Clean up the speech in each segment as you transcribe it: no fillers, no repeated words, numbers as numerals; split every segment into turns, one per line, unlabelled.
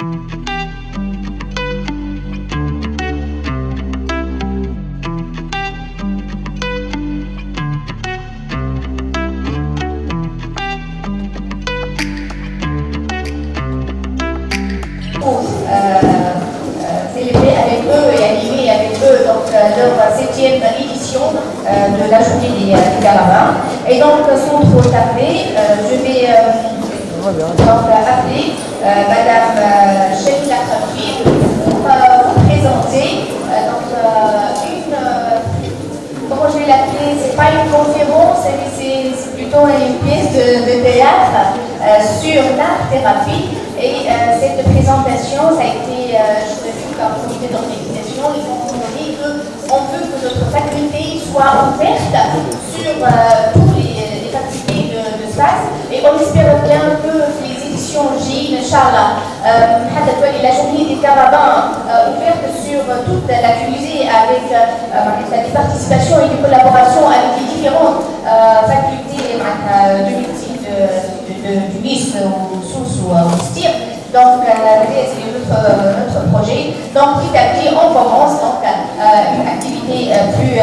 Célébrer avec eux et animer avec eux donc, leur 7e édition de la journée des Carabins. Et donc, sans trop tarder, je vais donc, appeler Madame Chemila Khafi pour vous présenter comment je vais l'appeler, c'est pas une conférence, c'est plutôt une pièce de théâtre sur l'art-thérapie. Et cette présentation, ça a été choisi par le comité d'organisation. Ils ont demandé qu'on veut que notre faculté soit ouverte sur toutes les facultés de SPAS. Et on espère bien que les éditions J, Inch'Allah, la journée des Carabins ouverte sur toute la Tunisie avec des participations et des collaborations avec les différentes facultés de médecine du Nice ou Sousse ou Stir. Donc, c'est notre projet. Donc, petit à petit, on commence donc, une activité plus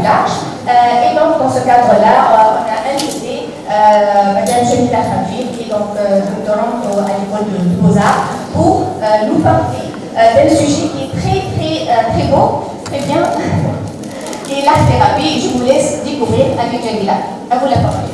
large. Et donc, dans ce cadre-là, on a invité Madame Chemila Khafi, qui est donc doctorante à l'école de Beaux-Arts, pour nous parler d'un sujet qui est très beau, très bien, qui est l'art-thérapie. Je vous laisse découvrir avec Jamila. À vous la parole.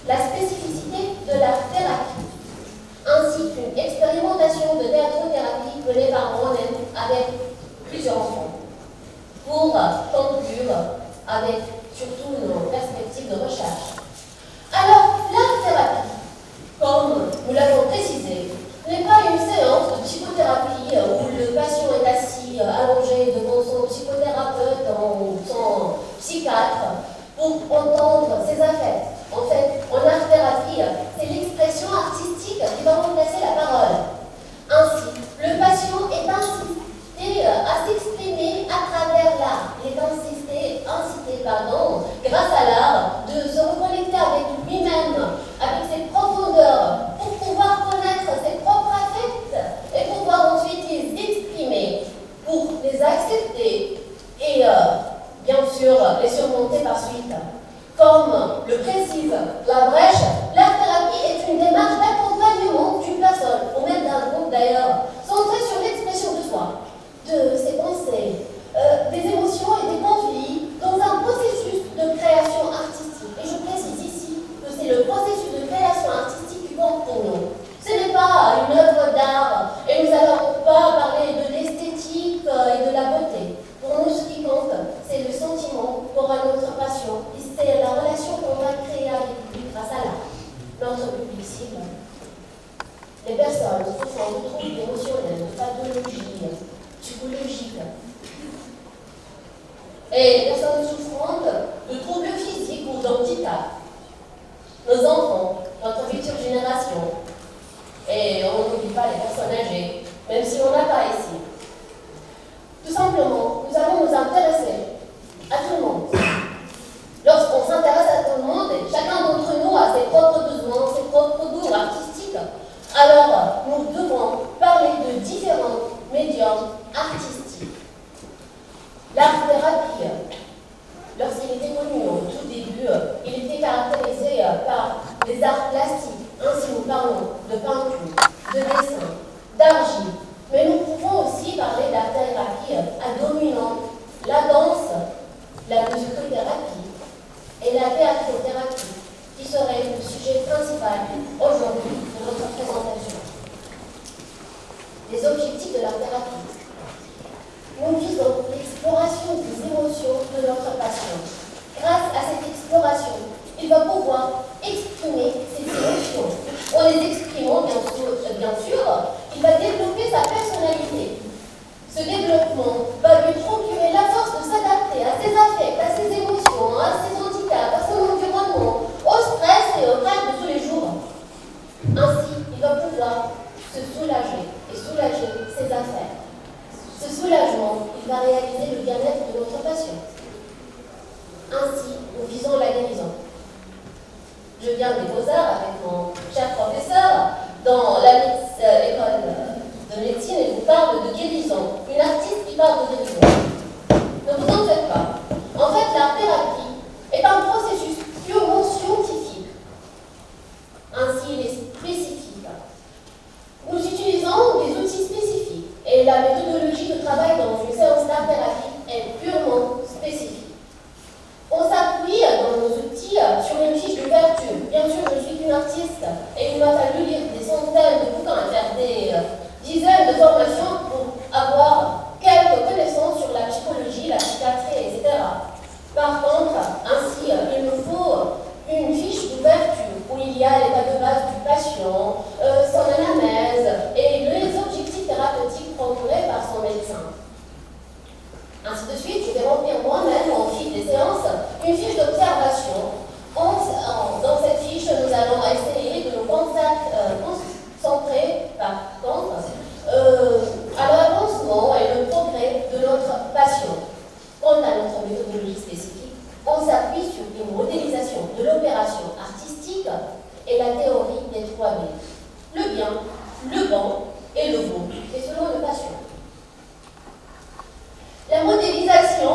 La spécificité de l'art-thérapie, ainsi qu'une expérimentation de thérapie entendre ses affects. En fait, en art-thérapie, c'est l'expression artistique qui va remplacer la parole. Ainsi, le patient est incité à s'exprimer à travers l'art. Il est incité, grâce à l'art, de se reconnecter avec lui-même, avec ses profondeurs, pour pouvoir connaître ses propres affects et pouvoir ensuite les exprimer, pour les accepter et bien sûr les surmonter par suite. Comme le précise la brèche, l'art-thérapie est une démarche d'accompagnement d'une personne, ou même d'un groupe d'ailleurs, centrée sur l'expression de soi, de ses pensées, des émotions et des conflits dans un processus de création artistique. Et je précise ici que c'est le processus de création artistique qui compte pour nous. Ce n'est pas une œuvre d'art et nous n'allons pas parler de l'esthétique et de la beauté. Pour nous, ce qui compte, c'est le sentiment qu'aura notre passion et c'est la relation qu'on va créer avec lui grâce à l'art. Notre public cible, les personnes souffrant de troubles émotionnels, de pathologies psychologiques, et les personnes souffrantes de troubles physiques ou d'handicap, nos enfants, notre future génération, et on n'oublie pas les personnes âgées, même si on n'a pas ici. Tout simplement, nous allons nous intéresser à tout le monde. Lorsqu'on s'intéresse à tout le monde, chacun d'entre nous a ses propres besoins, ses propres goûts artistiques. Alors, nous devons parler de différents médiums artistiques. L'art-thérapie, lorsqu'il était connu au tout début, il était caractérisé par les arts plastiques. Ainsi, nous parlons de peinture, de dessin, d'argile. Mais nous pouvons aussi parler d'art-thérapie à dominant la danse, la musicothérapie et la théâtrothérapie, qui serait le sujet principal aujourd'hui de notre présentation. Les objectifs de l'art-thérapie. Nous visons l'exploration des émotions de notre patient. Grâce à cette exploration, il va pouvoir exprimer ses émotions. En les exprimant, bien sûr, il va développer sa personnalité. Ce développement va lui procurer la force de s'adapter à ses affects, à ses émotions, à ses handicaps, à son environnement, au stress et aux tâches de tous les jours. Ainsi, il va pouvoir se soulager et soulager ses affaires. Ce soulagement, il va réaliser le bien-être de notre patient. Ainsi, nous visons la guérison. Je viens des Beaux-Arts avec mon cher professeur dans l'école de médecine et vous parle de guérison. Une artiste qui parle de guérison. Ne vous en faites pas. En fait, l'art-thérapie est un processus purement scientifique. Ainsi, il est spécifique. Nous utilisons des outils spécifiques et la méthodologie de travail dans une séance d'art-thérapie est purement spécifique. On s'appuie dans nos outils sur une fiche d'ouverture. Bien sûr, je suis qu'une artiste et il m'a fallu lire des centaines de bouquins et faire des dizaines de formations pour avoir quelques connaissances sur la psychologie, la psychiatrie, etc. Par contre, ainsi, il me faut une fiche d'ouverture où il y a l'état de base du patient, son anamnèse et les objectifs thérapeutiques procurés par son médecin. Ainsi de suite, je vais remplir moi-même en fil des séances une fiche d'observation. Dans cette fiche, nous allons essayer de nous concentrer, par contre, à l'avancement et le progrès de notre patient. Quant à notre méthodologie spécifique, on s'appuie sur une modélisation de l'opération artistique et la théorie des 3B. Le bien, le bon et le beau, et selon le patient. La modélisation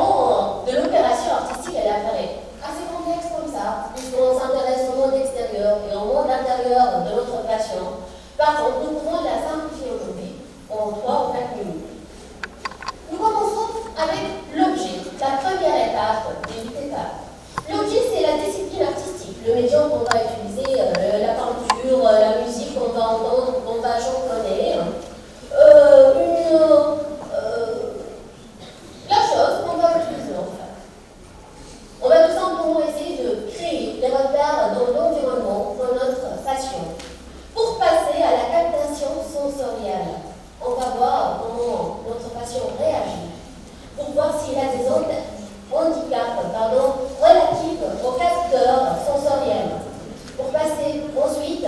de l'opération artistique, elle apparaît assez complexe comme ça, puisqu'on s'intéresse au monde extérieur et au monde intérieur de notre patient. Par contre, nous pouvons la simplifier aujourd'hui en 3 ou 4 minutes. Nous commençons avec l'objet, la première étape des 8 étapes. L'objet, c'est la discipline artistique, le médium qu'on va utiliser, la peinture, la musique qu'on va entendre, qu'on va chantonner. La chose qu'on va utiliser en fait. On va tout simplement essayer de créer des repères dans l'environnement de notre patient pour passer à la captation sensorielle. On va voir comment notre patient réagit pour voir s'il a des handicaps relatifs aux capteurs sensoriels, pour passer ensuite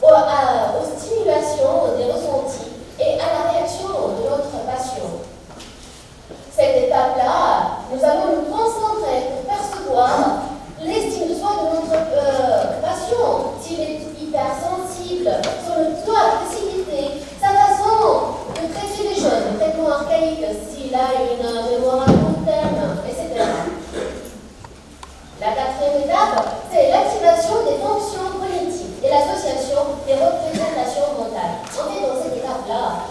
aux stimulations des ressentis et à la réaction de notre patient. Cette étape-là, nous allons nous concentrer pour percevoir l'estime de soi de notre patient, s'il est hypersensible, son taux d'agressivité, sa façon de traiter les choses, le traitement archaïque, s'il a une mémoire à long terme, etc. La quatrième étape, c'est l'activation des fonctions cognitives et l'association des représentations mentales. En fait, dans cette étape-là,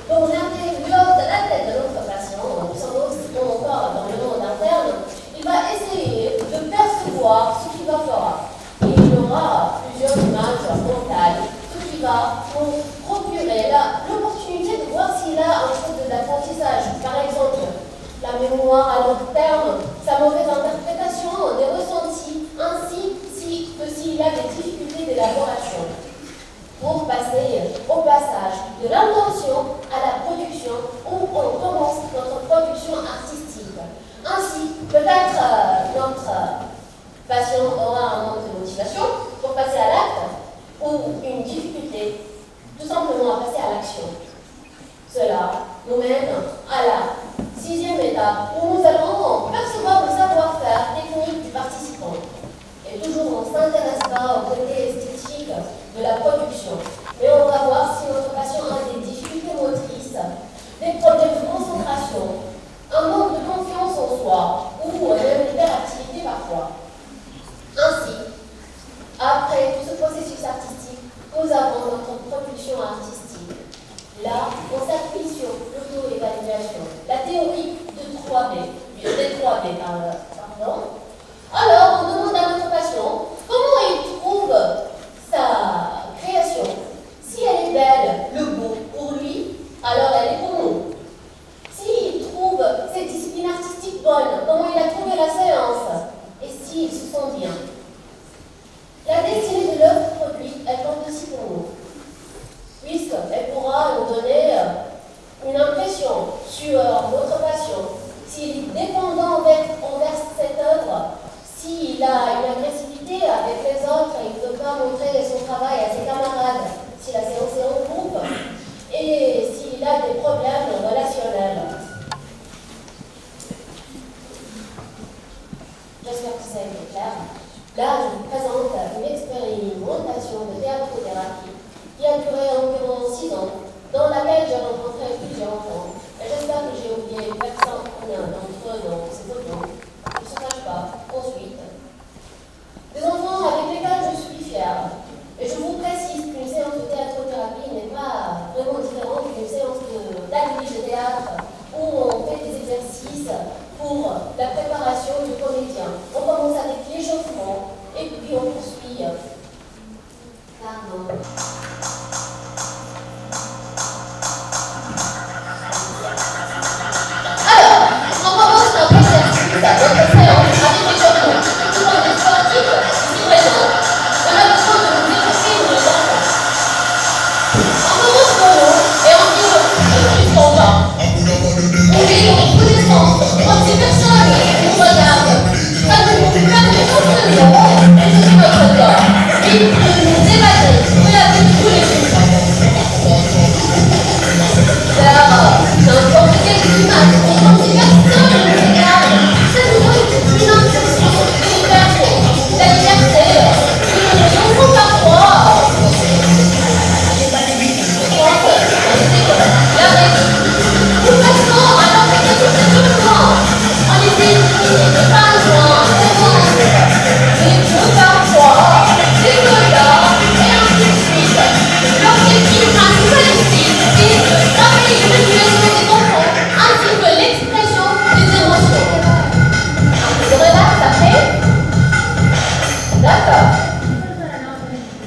on intérieur de la tête de notre patient, nous sommes aussi encore dans le monde interne, il va essayer de percevoir ce qu'il va faire. Et il y aura plusieurs images mentales, ce qui va nous procurer l'opportunité de voir s'il a un trouble d'apprentissage. Par exemple, la mémoire à long terme, sa mauvaise interprétation des ressentis, ainsi que s'il a des difficultés d'élaboration. Pour passer au passage de l'intention à la production, où on commence notre production artistique. Ainsi, peut-être notre patient aura un manque de motivation pour passer à l'acte, ou une difficulté tout simplement à passer à l'action. Cela nous mène à la sixième étape, où nous allons percevoir le savoir-faire technique du participant. Et toujours, on ne s'intéresse pas au côté esthétique de la production, mais on va voir si notre patient a des difficultés motrices, des problèmes de concentration, un manque de confiance en soi, ou même l'hyperactivité parfois. Ainsi, après tout ce processus artistique, nous avons notre production artistique. Là, on s'appuie sur l'auto-évaluation, la théorie de 3B, des 3B, pardon. Alors, on demande à notre patient comment il trouve sa création. Si elle est belle, le beau pour lui, alors elle est pour nous. S'il trouve cette discipline artistique bonne, comment il a trouvé la séance, et s'il se sent bien. La destinée de l'œuvre produite, elle compte aussi pour nous, puisqu'elle pourra nous donner une impression sur notre patient, s'il est dépendant envers cette œuvre, s'il a une agressivité avec les autres et il ne peut pas montrer son travail à ses camarades, si la séance est en groupe, et s'il a des problèmes relationnels. J'espère que ça a été clair. Là, je vous présente une expérimentation de théâtrothérapie qui a duré environ 6 ans, dans laquelle j'ai rencontré plusieurs enfants. Et j'espère que j'ai oublié personne d'entre eux dans ces audios. Ne se cache pas. Ensuite, des enfants avec lesquels je suis fière. Et je vous précise qu'une séance de théâtrothérapie n'est pas vraiment différente d'une séance d'analyse de théâtre où on fait des exercices pour la préparation du comédien. On commence avec l'échauffement et puis on poursuit. Pardon. Alors, on commence notre exercice, notre séance avec l'échauffement. Pour les sportifs ici présents, on a besoin de nous échauffer nos enfants. On commence pour nous et on tire jusqu'en bas. On vit dans tous les sens. Quand ces personnes nous regardent, ça ne nous permet non seulement de notre corps, mais de nous évader de la vie de tous les jours. N'importe quelle image, quand ces personnes nous regardent, ça nous donne une impression de liberté. La liberté, on peut parfois nous passons alors que c'est tout simplement. On essaie de pas loin, mais parfois, des colères, et ainsi de suite. L'objectif principal ici est de travailler l'évaluation des enfants, ainsi que l'expression des émotions. Un peu de relax après. D'accord.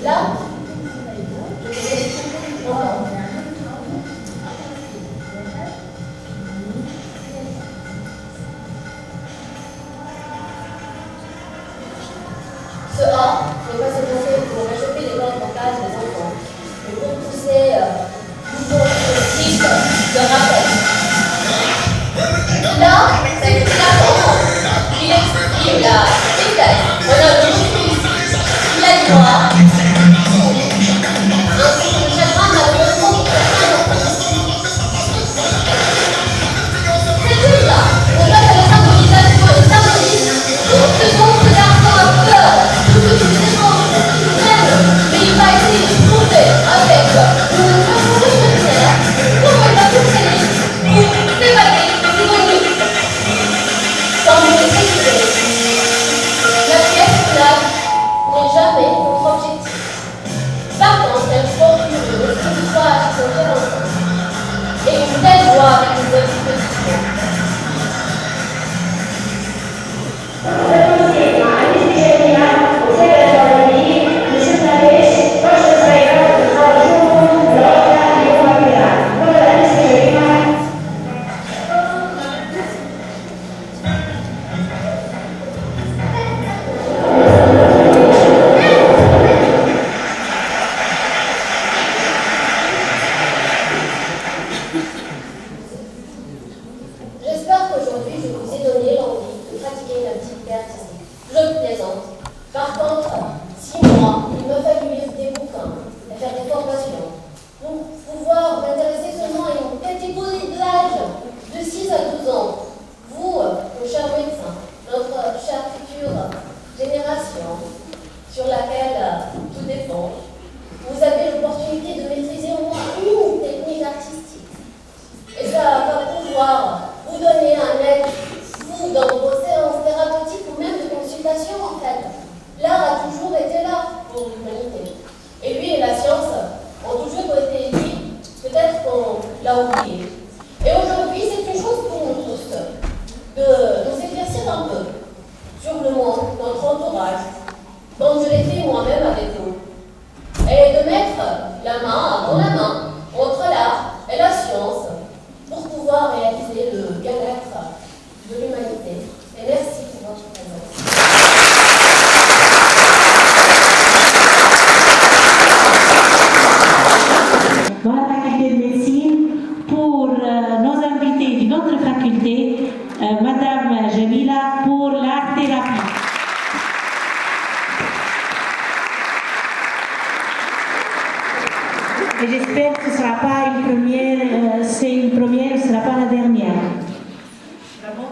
Là, je vais expliquer encore. Ce A ne pas se passer pour réchauffer les cordes vocales des enfants, mais pour pousser le type de rappel. Là, c'est une façon. Il exprime la vitesse joie, ainsi que le chagrin malheureusement qui c'est tout ça. On passe à la symbolisation et symbolise tout ce dont ce garçon a peur, tout ce qui défend, tout ce qui aime, mais il va essayer de prouver avec une façon révolutionnaire comment il va fonctionner pour s'évader de ses ennuis. Sans nous expliquer, la pièce finale n'est jamais notre objectif. Par contre, elle porte une histoire qui se fait ensemble. Et une telle joie avec les autres positions. J'espère qu'aujourd'hui, je vous ai donné l'envie de pratiquer une activité artistique. Je plaisante. Par contre, 6 mois, il m'a fallu lire des bouquins et faire des formations pour pouvoir m'intéresser seulement à une catégorie d'âge de 6 à 12 ans. Vous, nos chers médecins, notre chère future génération sur laquelle tout dépend, vous avez l'opportunité de maîtriser au moins une technique artistique. Et ça va pouvoir vous donner un aide, vous, dans vos séances thérapeutiques ou même de consultation, en fait. L'art a toujours été là pour l'humanité. Et lui et la science ont toujours été liés. Peut-être qu'on l'a oublié. Et aujourd'hui, c'est une chose pour nous tous de nous éclaircir un peu sur le monde, notre entourage, comme je l'ai fait moi-même avec vous. Et de mettre la main dans la main entre l'art et la science pour pouvoir réaliser le bien-être de l'humanité. Et merci pour votre présence.
Dans la faculté de médecine, pour nos invités d'une autre faculté, Madame Jamila pour l'art-thérapie. Et j'espère que ce ne sera pas une première, c'est une première, ce ne sera pas la dernière. Bravo.